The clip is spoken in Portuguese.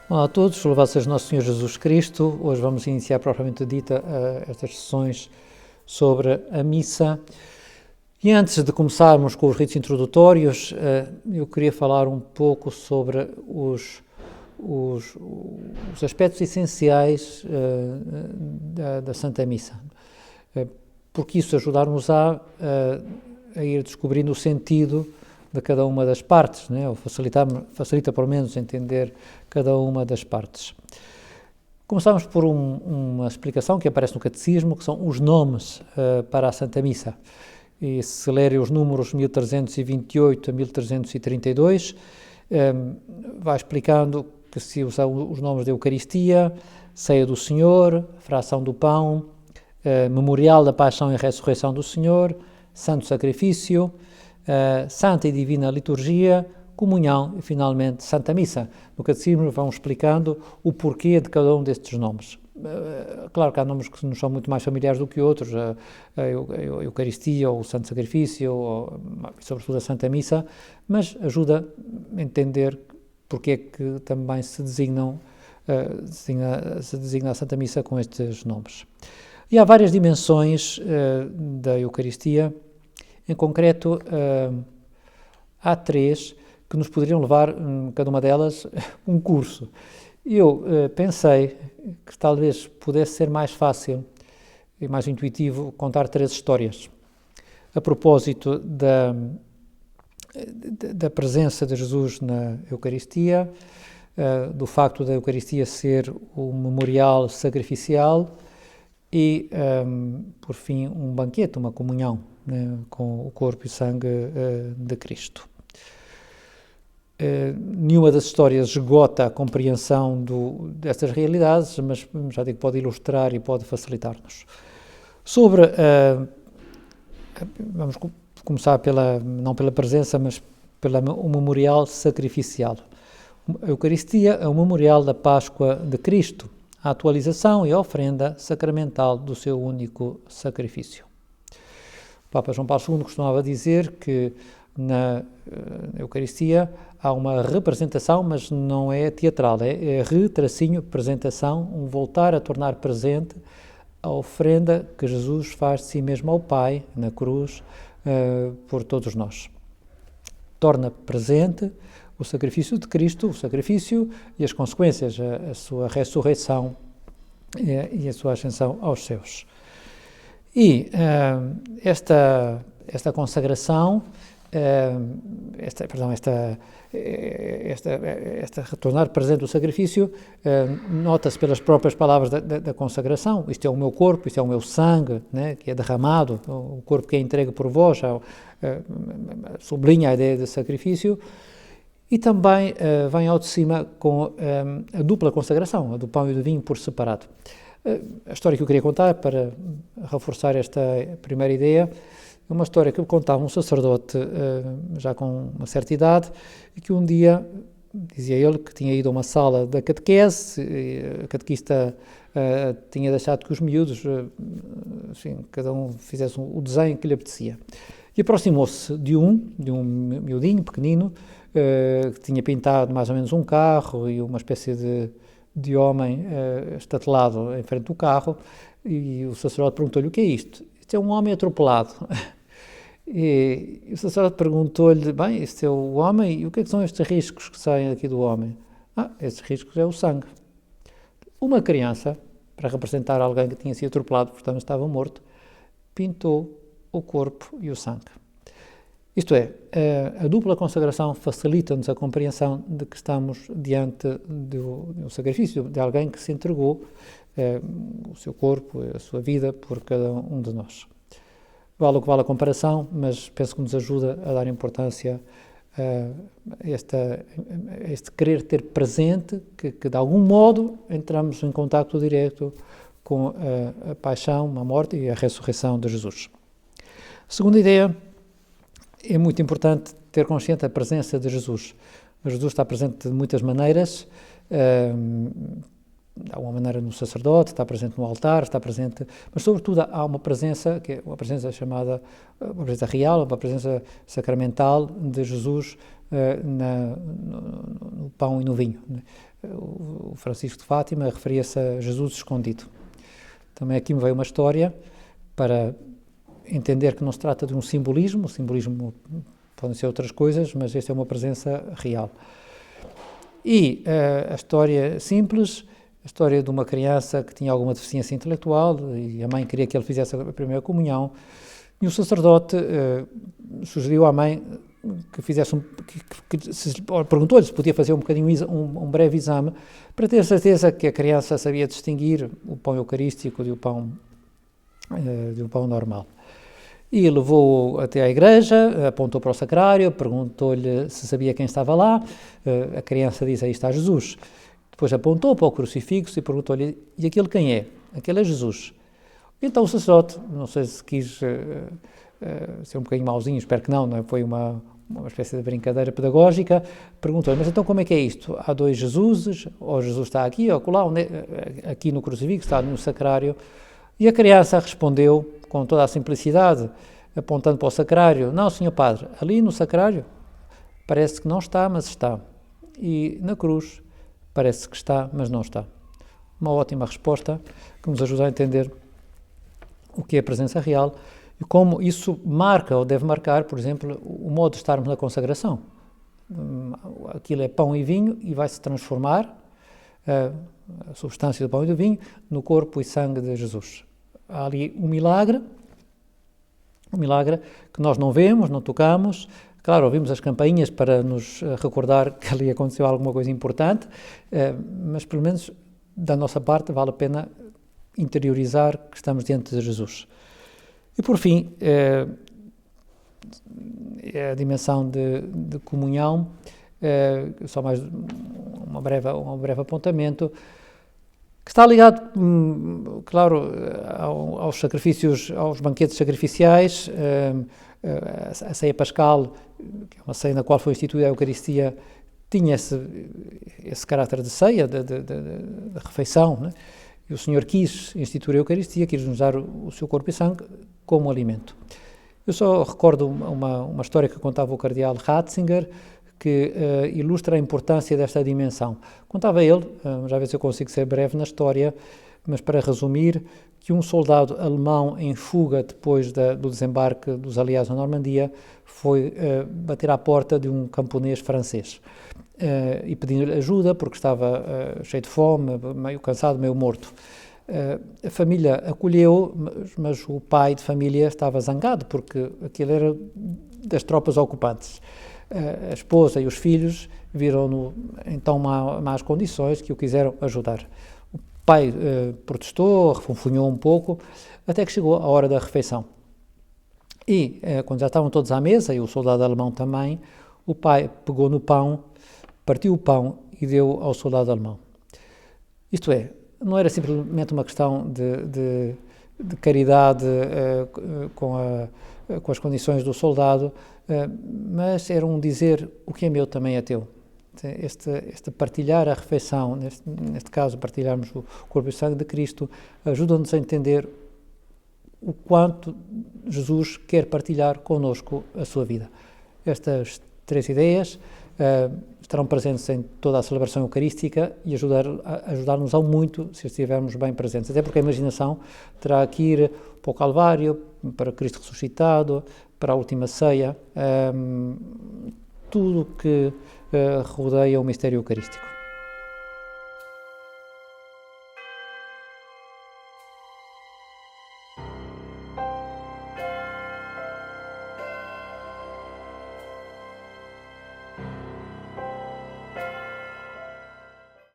Olá a todos, louvado seja nosso Senhor Jesus Cristo. Hoje vamos iniciar propriamente dita estas sessões sobre a missa. E antes de começarmos com os ritos introdutórios, eu queria falar um pouco sobre os aspectos essenciais da Santa Missa, porque isso ajudar-nos a ir descobrindo o sentido de cada uma das partes, né? Ou facilita pelo menos entender cada uma das partes. Começamos por uma explicação que aparece no Catecismo, que são os nomes para a Santa Missa. E se lerem os números 1328 a 1332, vai explicando que se usam os nomes da Eucaristia, Ceia do Senhor, Fração do Pão, Memorial da Paixão e Ressurreição do Senhor, Santo Sacrifício, Santa e Divina Liturgia, Comunhão e, finalmente, Santa Missa. No Catecismo vão explicando o porquê de cada um destes nomes. Claro que há nomes que nos são muito mais familiares do que outros, a Eucaristia, ou o Santo Sacrifício, ou, sobretudo a Santa Missa, mas ajuda a entender porque é que também se designa a Santa Missa com estes nomes. E há várias dimensões da Eucaristia. Em concreto, há três que nos poderiam levar, cada uma delas, um curso. Eu pensei que talvez pudesse ser mais fácil e mais intuitivo contar três histórias a propósito da presença de Jesus na Eucaristia, do facto da Eucaristia ser o memorial sacrificial e, por fim, um banquete, uma comunhão, né, com o corpo e sangue de Cristo. Nenhuma das histórias esgota a compreensão destas realidades, mas já digo, pode ilustrar e pode facilitar-nos. Vamos começar não pela presença, mas o memorial sacrificial. A Eucaristia é o memorial da Páscoa de Cristo, a atualização e a oferenda sacramental do seu único sacrifício. O Papa João Paulo II costumava dizer que na Eucaristia há uma representação, mas não é teatral, é representação, um voltar a tornar presente a oferenda que Jesus faz de si mesmo ao Pai, na cruz, por todos nós. Torna presente o sacrifício de Cristo, o sacrifício e as consequências, a sua ressurreição e a sua ascensão aos céus. E esta consagração, retornar presente o sacrifício, nota-se pelas próprias palavras da consagração. Isto é o meu corpo, isto é o meu sangue, né, que é derramado, o corpo que é entregue por vós, sublinha a ideia de sacrifício. E também vem ao de cima com a dupla consagração, a do pão e do vinho por separado. A história que eu queria contar, para reforçar esta primeira ideia, é uma história que eu contava um sacerdote já com uma certa idade, e que um dia, dizia ele, que tinha ido a uma sala da catequese, e a catequista tinha deixado que os miúdos, enfim, cada um fizesse o desenho que lhe apetecia. E aproximou-se de um miudinho, pequenino, que tinha pintado mais ou menos um carro e uma espécie de homem estatelado em frente do carro, e o sacerdote perguntou-lhe: o que é isto? Isto é um homem atropelado. E o sacerdote perguntou-lhe: bem, este é o homem, e o que é que são estes riscos que saem aqui do homem? Estes riscos é o sangue. Uma criança, para representar alguém que tinha sido atropelado, portanto estava morto, pintou o corpo e o sangue. Isto é, a dupla consagração facilita-nos a compreensão de que estamos diante do sacrifício de alguém que se entregou o seu corpo, a sua vida, por cada um de nós. Vale o que vale a comparação, mas penso que nos ajuda a dar importância a este querer ter presente que de algum modo entramos em contacto direto com a paixão, a morte e a ressurreição de Jesus. Segunda ideia, é muito importante ter consciente a presença de Jesus. Jesus está presente de muitas maneiras, há uma maneira no sacerdote, está presente no altar, está presente, mas sobretudo há uma presença, que é uma presença chamada, uma presença real, uma presença sacramental de Jesus no pão e no vinho. O Francisco de Fátima referia-se a Jesus escondido. Também aqui me veio uma história para entender que não se trata de um simbolismo, o simbolismo podem ser outras coisas, mas esta é uma presença real. E a história simples, a história de uma criança que tinha alguma deficiência intelectual e a mãe queria que ele fizesse a primeira comunhão e o sacerdote sugeriu à mãe que fizesse perguntou-lhe se podia fazer um breve exame para ter certeza que a criança sabia distinguir o pão eucarístico de um pão normal. E levou-o até à igreja, apontou para o sacrário, perguntou-lhe se sabia quem estava lá, a criança disse, aí está Jesus. Depois apontou para o crucifixo e perguntou-lhe, e aquele quem é? Aquele é Jesus. Então o sacerdote, não sei se quis ser um bocadinho mauzinho, espero que não, foi uma espécie de brincadeira pedagógica, perguntou-lhe, mas então como é que é isto? Há dois Jesuses, ou Jesus está aqui, ou lá, aqui no crucifixo, está no sacrário, e a criança respondeu com toda a simplicidade, apontando para o sacrário, não, senhor padre, ali no sacrário parece que não está, mas está, e na cruz parece que está, mas não está. Uma ótima resposta que nos ajuda a entender o que é a presença real e como isso marca ou deve marcar, por exemplo, o modo de estarmos na consagração. Aquilo é pão e vinho e vai se transformar a substância do pão e do vinho no corpo e sangue de Jesus. Há ali um milagre que nós não vemos, não tocamos. Claro, ouvimos as campainhas para nos recordar que ali aconteceu alguma coisa importante, mas pelo menos da nossa parte vale a pena interiorizar que estamos diante de Jesus. E por fim, a dimensão de comunhão, só mais um breve apontamento, que está ligado, claro, aos sacrifícios, aos banquetes sacrificiais, a ceia pascal, que é uma ceia na qual foi instituída a Eucaristia, tinha esse caráter de ceia, de refeição, né? E o Senhor quis instituir a Eucaristia, quis nos dar o seu corpo e sangue como alimento. Eu só recordo uma história que contava o cardeal Ratzinger, que ilustra a importância desta dimensão. Contava ele, já ver se eu consigo ser breve na história, mas para resumir, que um soldado alemão em fuga depois do desembarque dos aliados na Normandia foi bater à porta de um camponês francês e pedindo-lhe ajuda porque estava cheio de fome, meio cansado, meio morto. A família acolheu, mas o pai de família estava zangado porque aquilo era das tropas ocupantes. A esposa e os filhos viram-no então más condições que o quiseram ajudar. O pai protestou, refunfunhou um pouco, até que chegou a hora da refeição. E quando já estavam todos à mesa, e o soldado alemão também, o pai pegou no pão, partiu o pão e deu ao soldado alemão. Isto é, não era simplesmente uma questão de caridade com as condições do soldado, mas era um dizer, o que é meu também é teu. Este partilhar a refeição, neste caso partilharmos o corpo e o sangue de Cristo, ajuda-nos a entender o quanto Jesus quer partilhar connosco a sua vida. Estas três ideias estarão presentes em toda a celebração eucarística e ajudar-nos ao muito se estivermos bem presentes. Até porque a imaginação terá que ir para o Calvário, para Cristo ressuscitado, para a última ceia, tudo que rodeia o mistério eucarístico.